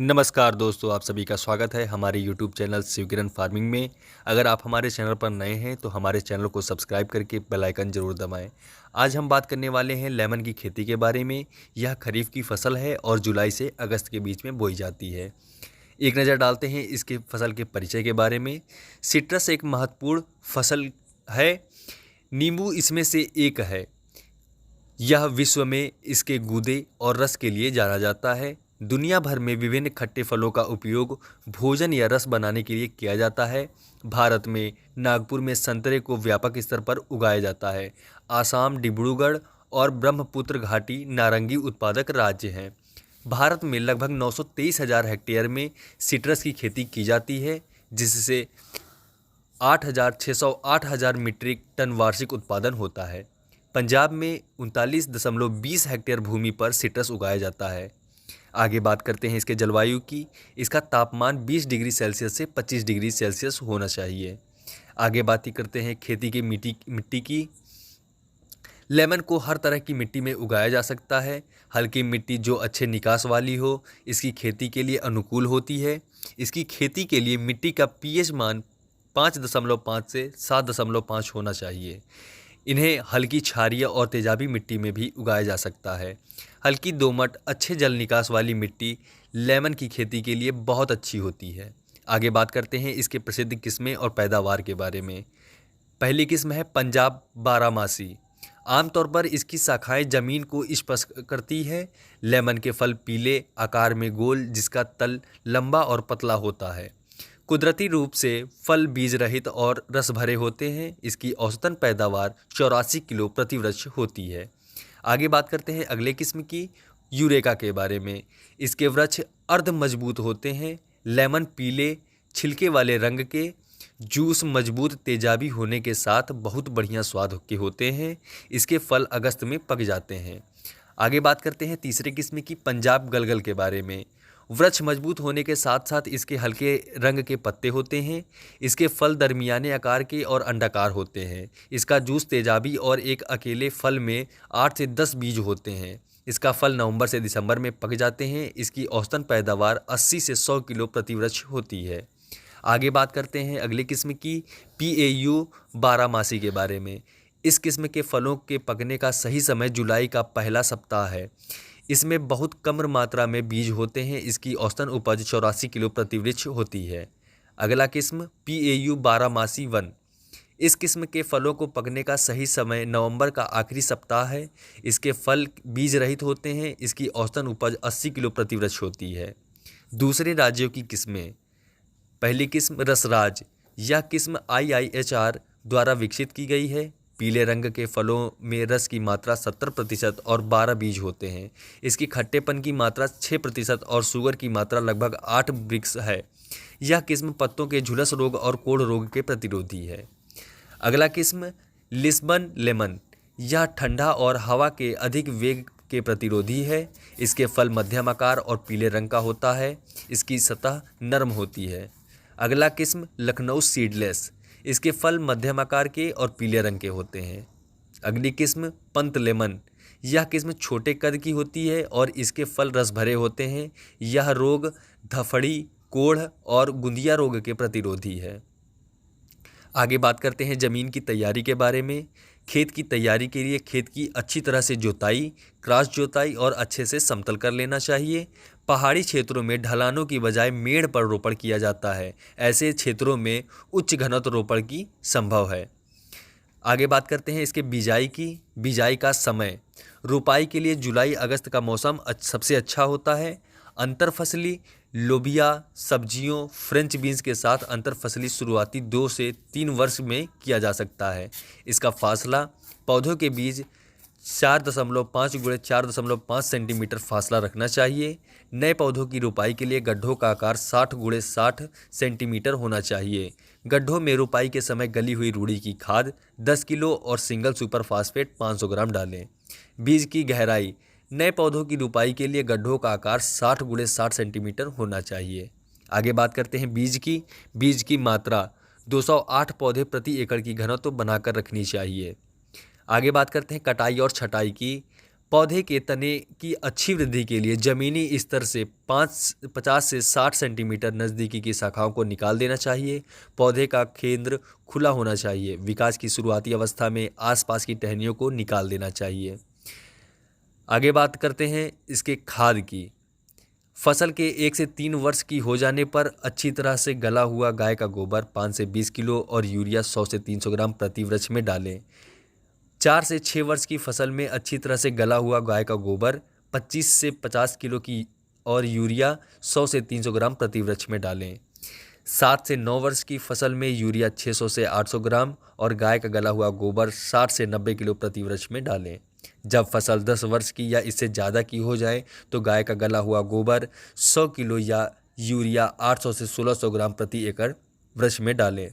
नमस्कार दोस्तों, आप सभी का स्वागत है हमारे यूट्यूब चैनल शिवकिरण फार्मिंग में। अगर आप हमारे चैनल पर नए हैं तो हमारे चैनल को सब्सक्राइब करके बेल आइकन जरूर दबाएं। आज हम बात करने वाले हैं लेमन की खेती के बारे में। यह खरीफ की फसल है और जुलाई से अगस्त के बीच में बोई जाती है। एक नज़र डालते हैं इसके फसल के परिचय के बारे में। सिट्रस एक महत्वपूर्ण फसल है। नींबू इसमें से एक है। यह विश्व में इसके गूदे और रस के लिए जाना जाता है। दुनिया भर में विभिन्न खट्टे फलों का उपयोग भोजन या रस बनाने के लिए किया जाता है। भारत में नागपुर में संतरे को व्यापक स्तर पर उगाया जाता है। आसाम, डिब्रूगढ़ और ब्रह्मपुत्र घाटी नारंगी उत्पादक राज्य हैं। भारत में लगभग 923,000 हेक्टेयर में सिट्रस की खेती की जाती है, जिससे 8,000 मीट्रिक टन वार्षिक उत्पादन होता है। पंजाब में 39.20 हेक्टेयर भूमि पर सिट्रस उगाया जाता है। आगे बात करते हैं इसके जलवायु की। इसका तापमान 20 डिग्री सेल्सियस से 25 डिग्री सेल्सियस होना चाहिए। आगे बात ही करते हैं खेती की मिट्टी की। लेमन को हर तरह की मिट्टी में उगाया जा सकता है। हल्की मिट्टी जो अच्छे निकास वाली हो, इसकी खेती के लिए अनुकूल होती है। इसकी खेती के लिए मिट्टी का पीएच मान 5.5 से 7.5 होना चाहिए। इन्हें हल्की क्षारीय और तेजाबी मिट्टी में भी उगाया जा सकता है। हल्की दोमट अच्छे जल निकास वाली मिट्टी लेमन की खेती के लिए बहुत अच्छी होती है। आगे बात करते हैं इसके प्रसिद्ध किस्में और पैदावार के बारे में। पहली किस्म है पंजाब बारहमासी। आमतौर पर इसकी शाखाएं जमीन को स्पर्श करती है। लेमन के फल पीले आकार में गोल, जिसका तल लंबा और पतला होता है। कुदरती रूप से फल बीज रहित और रस भरे होते हैं। इसकी औसतन पैदावार 84 किलो प्रति वृक्ष होती है। आगे बात करते हैं अगले किस्म की, यूरेका के बारे में। इसके वृक्ष अर्ध मजबूत होते हैं। लेमन पीले छिलके वाले रंग के, जूस मजबूत तेजाबी होने के साथ बहुत बढ़िया स्वाद के होते हैं। इसके फल अगस्त में पक जाते हैं। आगे बात करते हैं तीसरे किस्म की, पंजाब गलगल के बारे में। वृक्ष मजबूत होने के साथ साथ इसके हल्के रंग के पत्ते होते हैं। इसके फल दरमियाने आकार के और अंडाकार होते हैं। इसका जूस तेजाबी और एक अकेले फल में 8 से 10 बीज होते हैं। इसका फल नवंबर से दिसंबर में पक जाते हैं। इसकी औसतन पैदावार 80 से 100 किलो प्रति वृक्ष होती है। आगे बात करते हैं अगली किस्म की, PAU बारहमासी के बारे में। इस किस्म के फलों के पकने का सही समय जुलाई का पहला सप्ताह है। इसमें बहुत कम मात्रा में बीज होते हैं। इसकी औसतन उपज 84 किलो प्रति वृक्ष होती है। अगला किस्म PAU बारहमासी 1। इस किस्म के फलों को पकने का सही समय नवंबर का आखिरी सप्ताह है। इसके फल बीज रहित होते हैं। इसकी औसतन उपज 80 किलो प्रति वृक्ष होती है। दूसरे राज्यों की किस्में। पहली किस्म रसराज। यह किस्म IIHR द्वारा विकसित की गई है। पीले रंग के फलों में रस की मात्रा 70% और 12 बीज होते हैं। इसकी खट्टेपन की मात्रा 6% और शुगर की मात्रा लगभग 8 ब्रिक्स है। यह किस्म पत्तों के झुलस रोग और कोढ़ रोग के प्रतिरोधी है। अगला किस्म लिस्बन लेमन। यह ठंडा और हवा के अधिक वेग के प्रतिरोधी है। इसके फल मध्यम आकार और पीले रंग का होता है। इसकी सतह नरम होती है। अगला किस्म लखनऊ सीडलेस। इसके फल मध्यम आकार के और पीले रंग के होते हैं। अगली किस्म पंत लेमन। यह किस्म छोटे कद की होती है और इसके फल रस भरे होते हैं। यह रोग धफड़ी, कोढ़ और गुंदिया रोग के प्रतिरोधी है। आगे बात करते हैं ज़मीन की तैयारी के बारे में। खेत की तैयारी के लिए खेत की अच्छी तरह से जुताई, क्रॉस जुताई और अच्छे से समतल कर लेना चाहिए। पहाड़ी क्षेत्रों में ढलानों की बजाय मेड़ पर रोपण किया जाता है। ऐसे क्षेत्रों में उच्च घनत्व रोपण की संभव है। आगे बात करते हैं इसके बिजाई की। बिजाई का समय। रोपाई के लिए जुलाई अगस्त का मौसम सबसे अच्छा होता है। अंतर फसली लोबिया सब्जियों फ्रेंच बीन्स के साथ अंतर फसली शुरुआती 2 से 3 वर्ष में किया जा सकता है। इसका फासला पौधों के बीच 4.5 × 4.5 सेंटीमीटर फासला रखना चाहिए। नए पौधों की रोपाई के लिए गड्ढों का आकार 60 × 60 सेंटीमीटर होना चाहिए। गड्ढों में रोपाई के समय गली हुई रूढ़ी की खाद 10 किलो और सिंगल सुपर फास्फेट 500 ग्राम डालें। बीज की गहराई। नए पौधों की रोपाई के लिए गड्ढों का आकार 60 × 60 सेंटीमीटर होना चाहिए। आगे बात करते हैं बीज की। बीज की मात्रा 208 पौधे प्रति एकड़ की घनत्व बनाकर रखनी चाहिए। आगे बात करते हैं कटाई और छटाई की। पौधे के तने की अच्छी वृद्धि के लिए जमीनी स्तर से 50 से 60 सेंटीमीटर नज़दीकी की शाखाओं को निकाल देना चाहिए। पौधे का केंद्र खुला होना चाहिए। विकास की शुरुआती अवस्था में आसपास की टहनियों को निकाल देना चाहिए। आगे बात करते हैं इसके खाद की। फसल के 1 से 3 वर्ष की हो जाने पर अच्छी तरह से गला हुआ गाय का गोबर 5 से 20 किलो और यूरिया 100 से 300 ग्राम प्रति वृक्ष में डालें। 4 से 6 वर्ष की फसल में अच्छी तरह से गला हुआ गाय का गोबर 25 से 50 किलो की और यूरिया 100 से 300 ग्राम प्रति वृक्ष में डालें। 7 से 9 वर्ष की फसल में यूरिया 600 से 800 ग्राम और गाय का गला हुआ गोबर 60 से 90 किलो प्रति वृक्ष में डालें। जब फसल 10 वर्ष की या इससे ज़्यादा की हो जाए तो गाय का गला हुआ गोबर 100 किलो या यूरिया 800 से 1600 ग्राम प्रति एकड़ वृक्ष में डालें।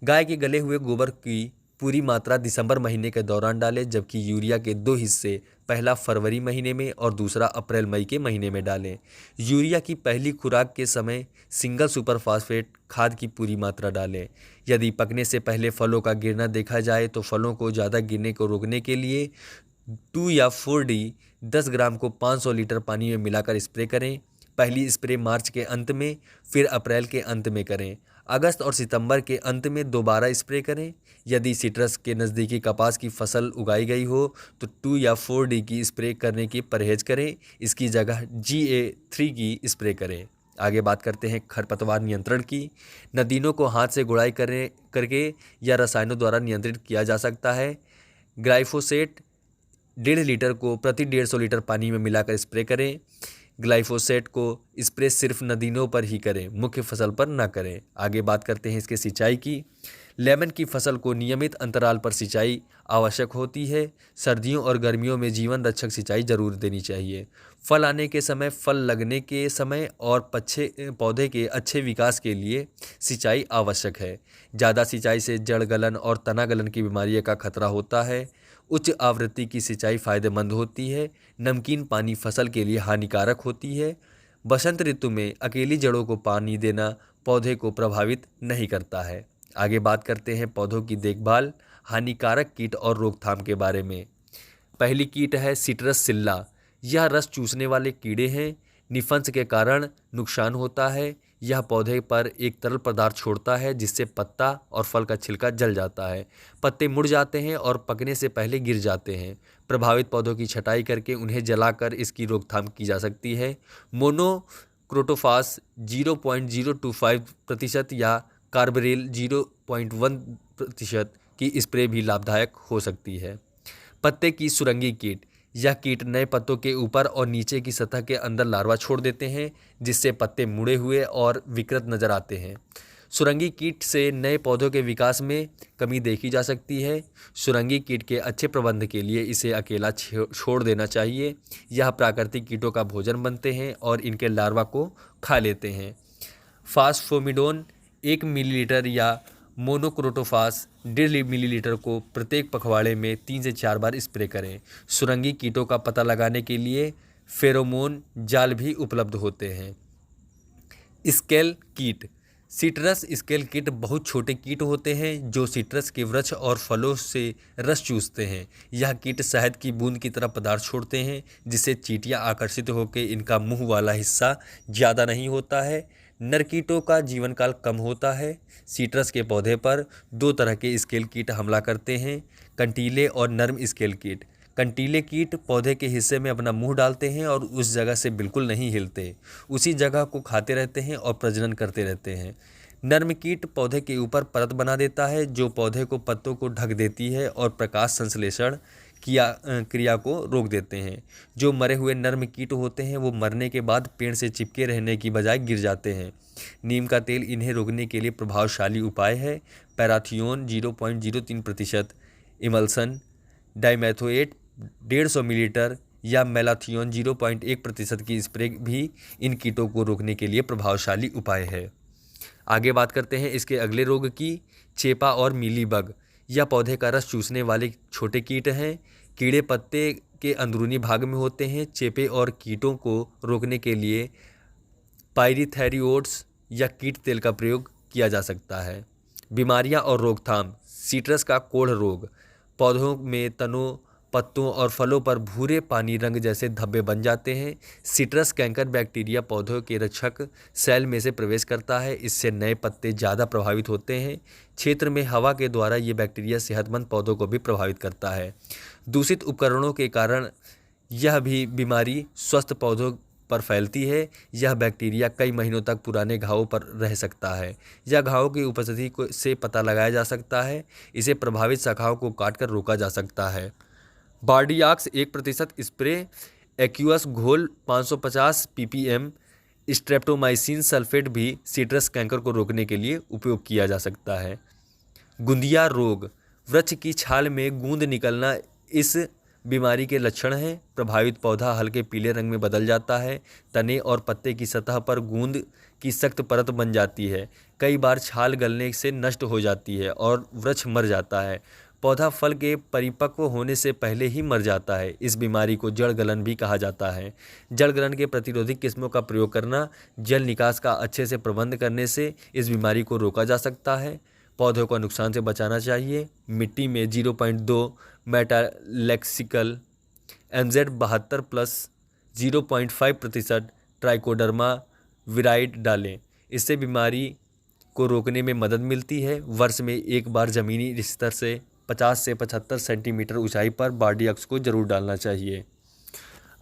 गाय के गले हुए गोबर की पूरी मात्रा दिसंबर महीने के दौरान डालें, जबकि यूरिया के 2 हिस्से, पहला फरवरी महीने में और दूसरा अप्रैल मई के महीने में डालें। यूरिया की पहली खुराक के समय सिंगल सुपर फास्फेट खाद की पूरी मात्रा डालें। यदि पकने से पहले फलों का गिरना देखा जाए तो फलों को ज़्यादा गिरने को रोकने के लिए 2 या 4D 10 ग्राम को 500 लीटर पानी में मिलाकर स्प्रे करें। पहली स्प्रे मार्च के अंत में, फिर अप्रैल के अंत में करें। अगस्त और सितंबर के अंत में दोबारा स्प्रे करें। यदि सिट्रस के नज़दीकी कपास की फसल उगाई गई हो तो 2 या 4D की स्प्रे करने की परहेज करें। इसकी जगह GA3 की स्प्रे करें। आगे बात करते हैं खरपतवार नियंत्रण की। नदीनों को हाथ से गुड़ाई करके या रसायनों द्वारा नियंत्रित किया जा सकता है। ग्लाइफोसेट 1.5 लीटर को प्रति 150 लीटर पानी में मिलाकर स्प्रे करें। ग्लाइफोसेट को स्प्रे सिर्फ नदीनों पर ही करें, मुख्य फसल पर न करें। आगे बात करते हैं इसके सिंचाई की। लेमन की फसल को नियमित अंतराल पर सिंचाई आवश्यक होती है। सर्दियों और गर्मियों में जीवन रक्षक सिंचाई जरूर देनी चाहिए। फल आने के समय, फल लगने के समय और पौधे के अच्छे विकास के लिए सिंचाई आवश्यक है। ज़्यादा सिंचाई से जड़ गलन और तना गलन की बीमारी का खतरा होता है। उच्च आवृत्ति की सिंचाई फायदेमंद होती है। नमकीन पानी फसल के लिए हानिकारक होती है। बसंत ऋतु में अकेली जड़ों को पानी देना पौधे को प्रभावित नहीं करता है। आगे बात करते हैं पौधों की देखभाल, हानिकारक कीट और रोकथाम के बारे में। पहली कीट है सिट्रस सिल्ला। यह रस चूसने वाले कीड़े हैं। निफंस के कारण नुकसान होता है। यह पौधे पर एक तरल पदार्थ छोड़ता है जिससे पत्ता और फल का छिलका जल जाता है। पत्ते मुड़ जाते हैं और पकने से पहले गिर जाते हैं। प्रभावित पौधों की छटाई करके उन्हें जलाकर इसकी रोकथाम की जा सकती है। मोनोक्रोटोफास 0.025% या कार्बरिल 0.1% की स्प्रे भी लाभदायक हो सकती है। पत्ते की सुरंगी कीट। यह कीट नए पत्तों के ऊपर और नीचे की सतह के अंदर लार्वा छोड़ देते हैं, जिससे पत्ते मुड़े हुए और विकृत नजर आते हैं। सुरंगी कीट से नए पौधों के विकास में कमी देखी जा सकती है। सुरंगी कीट के अच्छे प्रबंधन के लिए इसे अकेला छोड़ देना चाहिए। यह प्राकृतिक कीटों का भोजन बनते हैं और इनके लार्वा को खा लेते हैं। फास्फोमिडोन 1 मिलीलीटर या मोनोक्रोटोफास 1.5 मिलीलीटर को प्रत्येक पखवाड़े में 3 से 4 बार स्प्रे करें। सुरंगी कीटों का पता लगाने के लिए फेरोमोन जाल भी उपलब्ध होते हैं। स्केल कीट। सिट्रस स्केल कीट बहुत छोटे कीट होते हैं जो सिट्रस के वृक्ष और फलों से रस चूसते हैं। यह कीट शहद की बूंद की तरह पदार्थ छोड़ते हैं, जिससे चींटियां आकर्षित होकर इनका मुंह वाला हिस्सा ज़्यादा नहीं होता है। नर कीटों का जीवन काल कम होता है। सिट्रस के पौधे पर 2 तरह के स्केल कीट हमला करते हैं, कंटीले और नर्म स्केल कीट। कंटीले कीट पौधे के हिस्से में अपना मुंह डालते हैं और उस जगह से बिल्कुल नहीं हिलते, उसी जगह को खाते रहते हैं और प्रजनन करते रहते हैं। नर्म कीट पौधे के ऊपर परत बना देता है जो पौधे को पत्तों को ढक देती है और प्रकाश संश्लेषण क्रिया को रोक देते हैं। जो मरे हुए नर्म कीट होते हैं वो मरने के बाद पेड़ से चिपके रहने की बजाय गिर जाते हैं। नीम का तेल इन्हें रोकने के लिए प्रभावशाली उपाय है। पैराथियोन 0.03%, इमल्सन डाइमेथोएट 150 मिलीलीटर या मेलाथियोन 0.1% की स्प्रे भी इन कीटों को रोकने के लिए प्रभावशाली उपाय है। आगे बात करते हैं इसके अगले रोग की। चेपा और मीलीबग। यह पौधे का रस चूसने वाले छोटे कीट हैं। कीड़े पत्ते के अंदरूनी भाग में होते हैं। चेपे और कीटों को रोकने के लिए पाइरीथेरियोड्स या कीट तेल का प्रयोग किया जा सकता है। बीमारियां और रोकथाम। सिट्रस का कोढ़ रोग। पौधों में तनों पत्तों और फलों पर भूरे पानी रंग जैसे धब्बे बन जाते हैं। सिट्रस कैंकर बैक्टीरिया पौधों के रक्षक सेल में से प्रवेश करता है, इससे नए पत्ते ज़्यादा प्रभावित होते हैं। क्षेत्र में हवा के द्वारा ये बैक्टीरिया सेहतमंद पौधों को भी प्रभावित करता है। दूषित उपकरणों के कारण यह भी बीमारी स्वस्थ पौधों पर फैलती है। यह बैक्टीरिया कई महीनों तक पुराने घावों पर रह सकता है। यह घावों की उपस्थिति से पता लगाया जा सकता है। इसे प्रभावित शाखाओं को काटकर रोका जा सकता है। बार्डियाक्स 1% स्प्रे एक्यूअस घोल 550 ppm स्ट्रेप्टोमाइसिन सल्फेट भी सिट्रस कैंकर को रोकने के लिए उपयोग किया जा सकता है। गुंदिया रोग, वृक्ष की छाल में गूंद निकलना इस बीमारी के लक्षण हैं। प्रभावित पौधा हल्के पीले रंग में बदल जाता है। तने और पत्ते की सतह पर गूंद की सख्त परत बन जाती है। कई बार छाल गलने से नष्ट हो जाती है और वृक्ष मर जाता है। पौधा फल के परिपक्व होने से पहले ही मर जाता है। इस बीमारी को जड़ गलन भी कहा जाता है। जड़ गलन के प्रतिरोधी किस्मों का प्रयोग करना, जल निकास का अच्छे से प्रबंध करने से इस बीमारी को रोका जा सकता है। पौधों को नुकसान से बचाना चाहिए। मिट्टी में 0.2 मेटालेक्सिकल MZ72+ 0.5% ट्राइकोडर्मा विराइड डालें। इससे बीमारी को रोकने में मदद मिलती है। वर्ष में एक बार ज़मीनी स्तर से 50 से 75 सेंटीमीटर ऊंचाई पर बार्डियक्स को जरूर डालना चाहिए।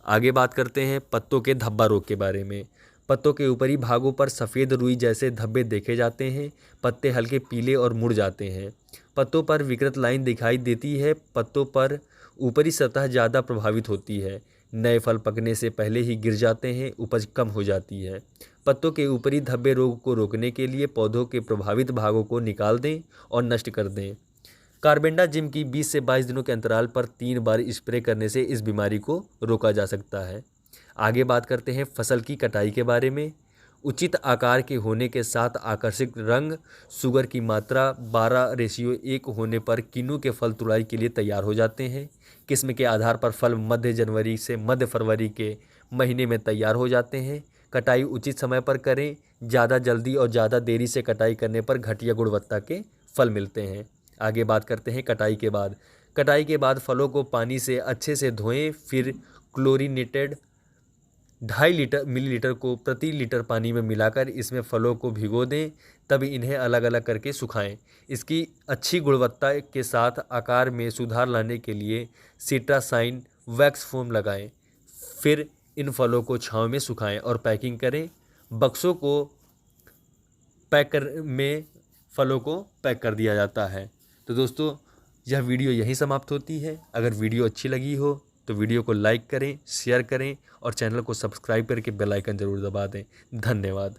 आगे बात करते हैं पत्तों के धब्बा रोग के बारे में। पत्तों के ऊपरी भागों पर सफ़ेद रुई जैसे धब्बे देखे जाते हैं। पत्ते हल्के पीले और मुड़ जाते हैं। पत्तों पर विकृत लाइन दिखाई देती है। पत्तों पर ऊपरी सतह ज़्यादा प्रभावित होती है। नए फल पकने से पहले ही गिर जाते हैं। उपज कम हो जाती है। पत्तों के ऊपरी धब्बे रोग को रोकने के लिए पौधों के प्रभावित भागों को निकाल दें और नष्ट कर दें। कार्बेंडाजिम की 20 से 22 दिनों के अंतराल पर 3 बार स्प्रे करने से इस बीमारी को रोका जा सकता है। आगे बात करते हैं फसल की कटाई के बारे में। उचित आकार के होने के साथ आकर्षक रंग, शुगर की मात्रा 12:1 होने पर किन्नू के फल तुड़ाई के लिए तैयार हो जाते हैं। किस्म के आधार पर फल मध्य जनवरी से मध्य फरवरी के महीने में तैयार हो जाते हैं। कटाई उचित समय पर करें। ज़्यादा जल्दी और ज़्यादा देरी से कटाई करने पर घटिया गुणवत्ता के फल मिलते हैं। आगे बात करते हैं कटाई के बाद। कटाई के बाद फलों को पानी से अच्छे से धोएं, फिर क्लोरीनेटेड 2.5 मिलीलीटर को प्रति लीटर पानी में मिलाकर इसमें फलों को भिगो दें। तब इन्हें अलग अलग करके सुखाएं। इसकी अच्छी गुणवत्ता के साथ आकार में सुधार लाने के लिए सिट्रासाइन वैक्स फोम लगाएं। फिर इन फलों को छांव में सुखाएं और पैकिंग करें। बक्सों को में फलों को पैक कर दिया जाता है। तो दोस्तों, यह वीडियो यहीं समाप्त होती है। अगर वीडियो अच्छी लगी हो तो वीडियो को लाइक करें, शेयर करें और चैनल को सब्सक्राइब करके बेल आइकन ज़रूर दबा दें। धन्यवाद।